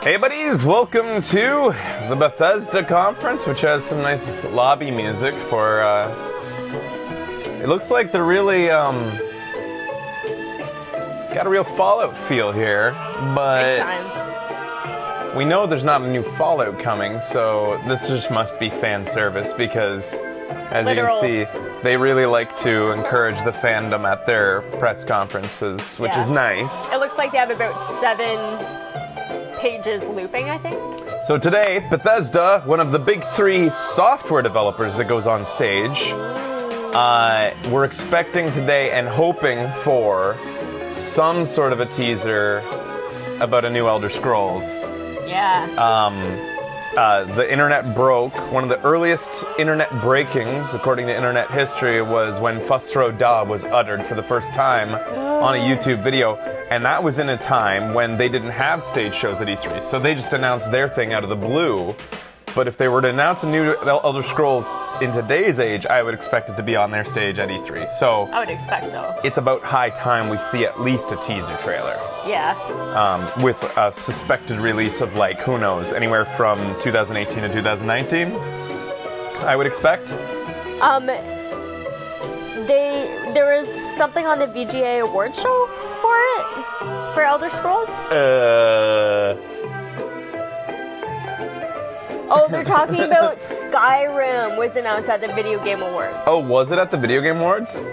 Hey buddies, welcome to the Bethesda conference, which has some nice lobby music for, it looks like they're really, got a real Fallout feel here, but we know there's not a new Fallout coming, so this just must be fan service because, as you can see, they really like to encourage the fandom at their press conferences, which is nice. It looks like they have about 7 pages looping, I think. So today, Bethesda, one of the big 3 software developers that goes on stage, we're expecting today and hoping for some sort of a teaser about a new Elder Scrolls. Yeah. The internet broke. One of the earliest internet breakings, according to internet history, was when Fussro Da was uttered for the first time on a YouTube video. And that was in a time when they didn't have stage shows at E3. So they just announced their thing out of the blue. But if they were to announce a new Elder Scrolls in today's age, I would expect it to be on their stage at E3. So I would expect so. It's about high time we see at least a teaser trailer. Yeah. With a suspected release of, like, who knows, anywhere from 2018 to 2019, I would expect. There was something on the VGA Awards show for it? For Elder Scrolls? Oh, they're talking about Skyrim was announced at the Video Game Awards. Oh, was it at the Video Game Awards?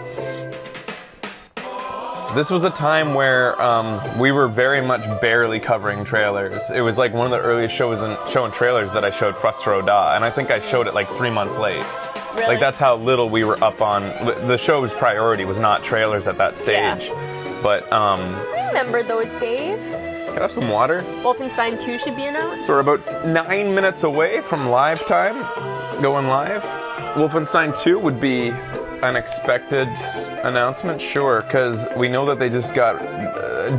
This was a time where we were very much barely covering trailers. It was like one of the earliest shows showing trailers that I showed Fussro Da, and I think I showed it like 3 months late. Really? Like, that's how little we were up on. The show's priority was not trailers at that stage. Yeah. But, I remember those days. Can I have some water? Wolfenstein 2 should be announced. So we're about 9 minutes away from live time, going live. Wolfenstein 2 would be an expected announcement, sure, because we know that they just got...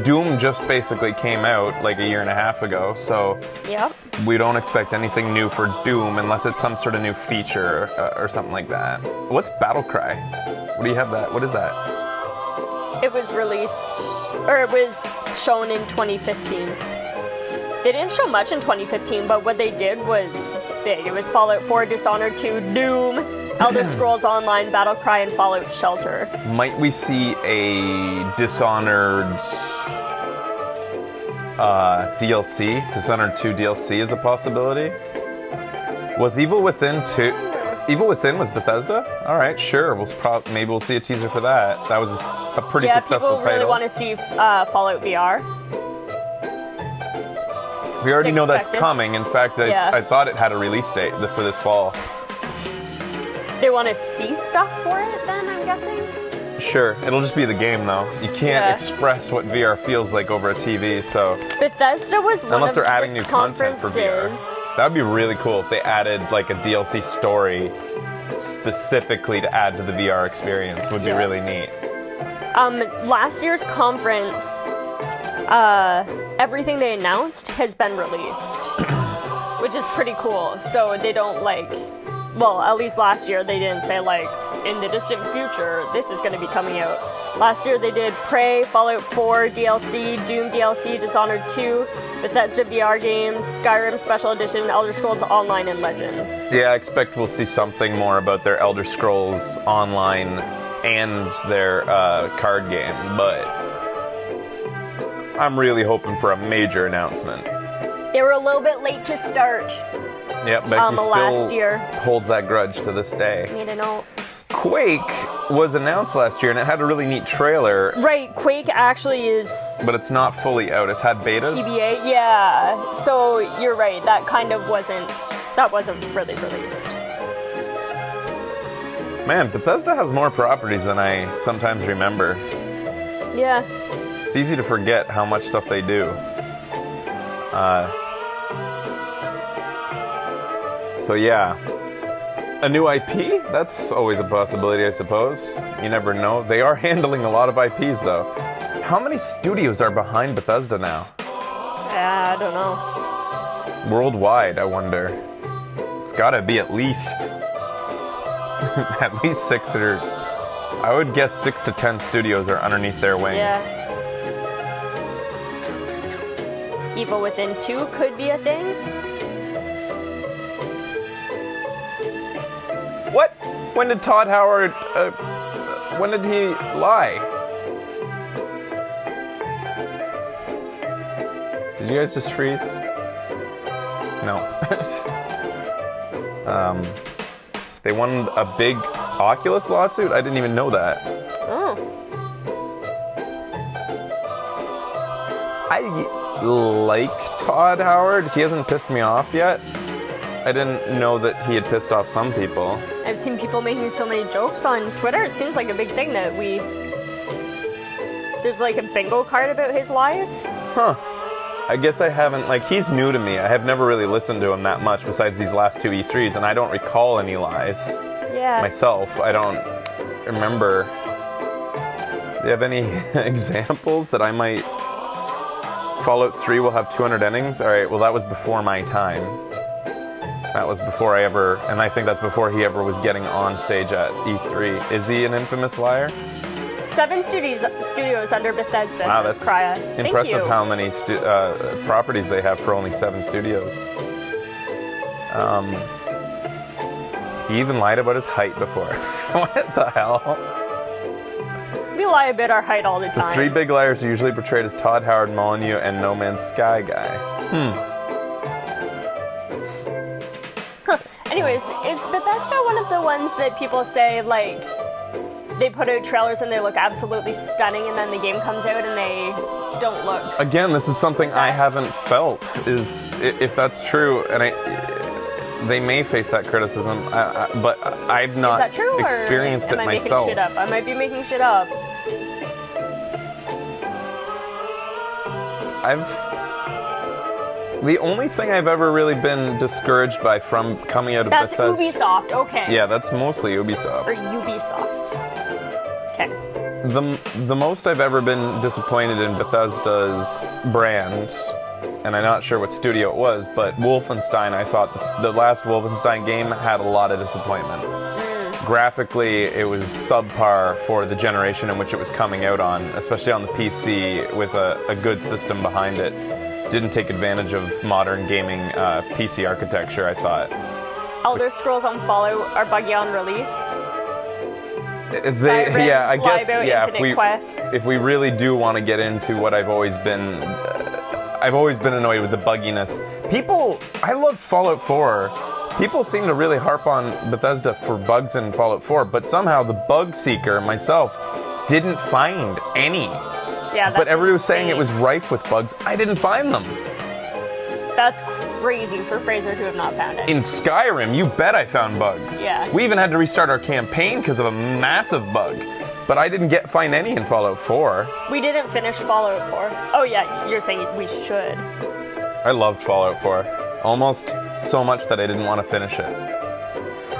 Doom just basically came out like a year and a half ago, so... Yep. We don't expect anything new for Doom unless it's some sort of new feature or something like that. What's Battlecry? What do you have that? What is that? It was released, or it was shown in 2015. They didn't show much in 2015, but what they did was big. It was Fallout 4, Dishonored 2, Doom, Elder Scrolls Online, Battlecry, and Fallout Shelter. Might we see a Dishonored DLC? Dishonored 2 DLC is a possibility? Was Evil Within 2... Evil Within was Bethesda? Alright, sure. Maybe we'll see a teaser for that. That was a pretty successful title. Yeah, people really want to see Fallout VR. We already know that's coming. In fact, I thought it had a release date for this fall. They want to see stuff for it then, I'm guessing? Sure. It'll just be the game, though. You can't express what VR feels like over a TV, so... Bethesda was one unless of they're adding the new content for VR. That would be really cool if they added, like, a DLC story specifically to add to the VR experience. Would be really neat. Last year's conference, everything they announced has been released, which is pretty cool. So they don't, like... Well, at least last year they didn't say, like, in the distant future, this is going to be coming out. Last year they did Prey, Fallout 4 DLC, Doom DLC, Dishonored 2, Bethesda VR games, Skyrim Special Edition, Elder Scrolls Online, and Legends. Yeah, I expect we'll see something more about their Elder Scrolls Online and their card game, but I'm really hoping for a major announcement. They were a little bit late to start. Yep, Becky last year holds that grudge to this day. Made a note. Quake was announced last year, and it had a really neat trailer. Right, Quake actually is... But it's not fully out. It's had betas. TBA, yeah. So you're right, that kind of wasn't... That wasn't really released. Man, Bethesda has more properties than I sometimes remember. Yeah. It's easy to forget how much stuff they do. So yeah, a new IP? That's always a possibility, I suppose. You never know. They are handling a lot of IPs, though. How many studios are behind Bethesda now? I don't know. Worldwide, I wonder. It's gotta be at least... at least 6 or... I would guess 6 to 10 studios are underneath their wing. Yeah. Evil Within 2 could be a thing. What? When did Todd Howard, when did he lie? Did you guys just freeze? No. They won a big Oculus lawsuit? I didn't even know that. Oh. I like Todd Howard. He hasn't pissed me off yet. I didn't know that he had pissed off some people. I've seen people making so many jokes on Twitter. It seems like a big thing that there's like a bingo card about his lies. Huh. I guess I haven't, like, he's new to me. I have never really listened to him that much besides these last two E3s, and I don't recall any lies. Yeah. Myself. I don't remember. Do you have any examples that I might... Fallout 3 will have 200 endings? Alright, well that was before my time. That was before I ever... And I think that's before he ever was getting on stage at E3. Is he an infamous liar? 7 studios under Bethesda, wow, says that's Krya. impressive. Thank you. How many properties they have for only 7 studios. He even lied about his height before. What the hell? We lie about our height all the time. The 3 big liars are usually portrayed as Todd Howard, Molyneux, and No Man's Sky guy. Anyways, is Bethesda one of the ones that people say, like, they put out trailers and they look absolutely stunning, and then the game comes out and they don't look? Again, this is something I haven't felt, is if that's true, and they may face that criticism, but I've not Is that true, experienced or it am I myself. making shit up? I might be making shit up. The only thing I've ever really been discouraged by from coming out of That's Bethesda... Ubisoft, okay. Yeah, that's mostly Ubisoft. Or Ubisoft. Okay. The most I've ever been disappointed in Bethesda's brand, and I'm not sure what studio it was, but Wolfenstein, I thought the last Wolfenstein game had a lot of disappointment. Graphically, it was subpar for the generation in which it was coming out on, especially on the PC with a good system behind it. Didn't take advantage of modern gaming PC architecture, I thought. Elder Scrolls on Fallout are buggy on release. Yeah, I guess, yeah, if we really do want to get into what I've always been annoyed with the bugginess. I love Fallout 4. People seem to really harp on Bethesda for bugs in Fallout 4, but somehow the bug seeker, myself, didn't find any. Yeah, but everybody was insane. saying it was rife with bugs. I didn't find them. That's crazy for Fraser to have not found it. In Skyrim, you bet I found bugs. Yeah. We even had to restart our campaign because of a massive bug. But I didn't find any in Fallout 4. We didn't finish Fallout 4. Oh yeah, you're saying we should. I loved Fallout 4. Almost so much that I didn't want to finish it.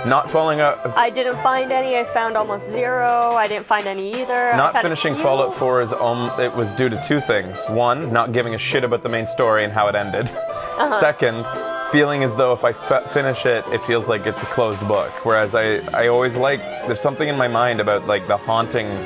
Not falling out. I didn't find any. I found almost 0. I didn't find any either. Not finishing Fallout 4 it was due to 2 things. 1, not giving a shit about the main story and how it ended. Second, feeling as though if I finish it, it feels like it's a closed book. Whereas I always there's something in my mind about like the haunting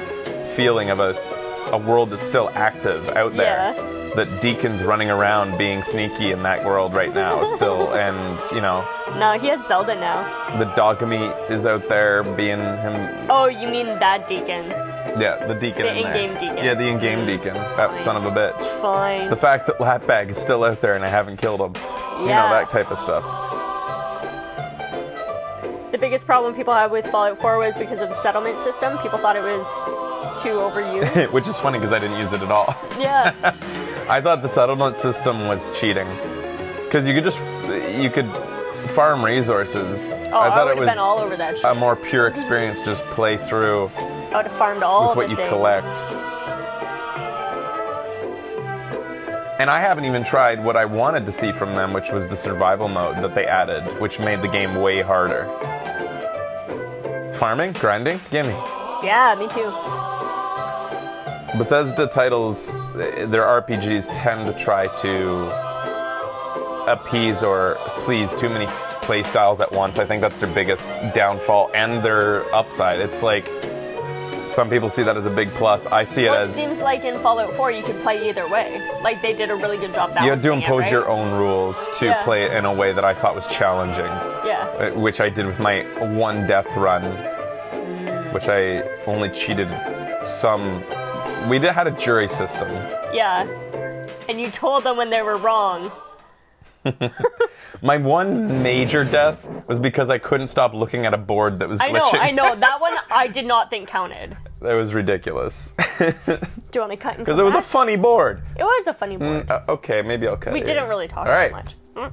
feeling of a world that's still active out there. Yeah. That Deacon's running around being sneaky in that world right now still, and you know. No, he has Zelda now. The Dogmeat is out there being him. Oh, you mean that Deacon? Yeah, the Deacon. The in-game Deacon. Yeah, the in-game Deacon. That son of a bitch. Fine. The fact that Lapbag is still out there and I haven't killed him. Yeah. You know, that type of stuff. The biggest problem people had with Fallout 4 was because of the settlement system. People thought it was too overused. Which is funny because I didn't use it at all. Yeah. I thought the settlement system was cheating. Because you could farm resources. Oh, I thought would it was have been all over that shit. a more pure experience, just play through I would have farmed all with what you collect. And I haven't even tried what I wanted to see from them, which was the survival mode that they added, which made the game way harder. Farming? Grinding? Gimme. Yeah, me too. Bethesda titles, their RPGs tend to try to appease or please too many play styles at once. I think that's their biggest downfall and their upside. It's like Some people see that as a big plus. I see it Well, it as seems like in Fallout 4 you could play either way. Like they did a really good job balancing you had to impose it, right? your own rules to Yeah. play it in a way that I thought was challenging. Yeah. Which I did with my one death run, which I only cheated some. We had a jury system. Yeah. And you told them when they were wrong. My one major death was because I couldn't stop looking at a board that was glitching. I know. That one I did not think counted. That was ridiculous. Do you want me to cut and Because it was a funny board. It was a funny board. Okay, maybe I'll cut it. We didn't really talk All right. that much.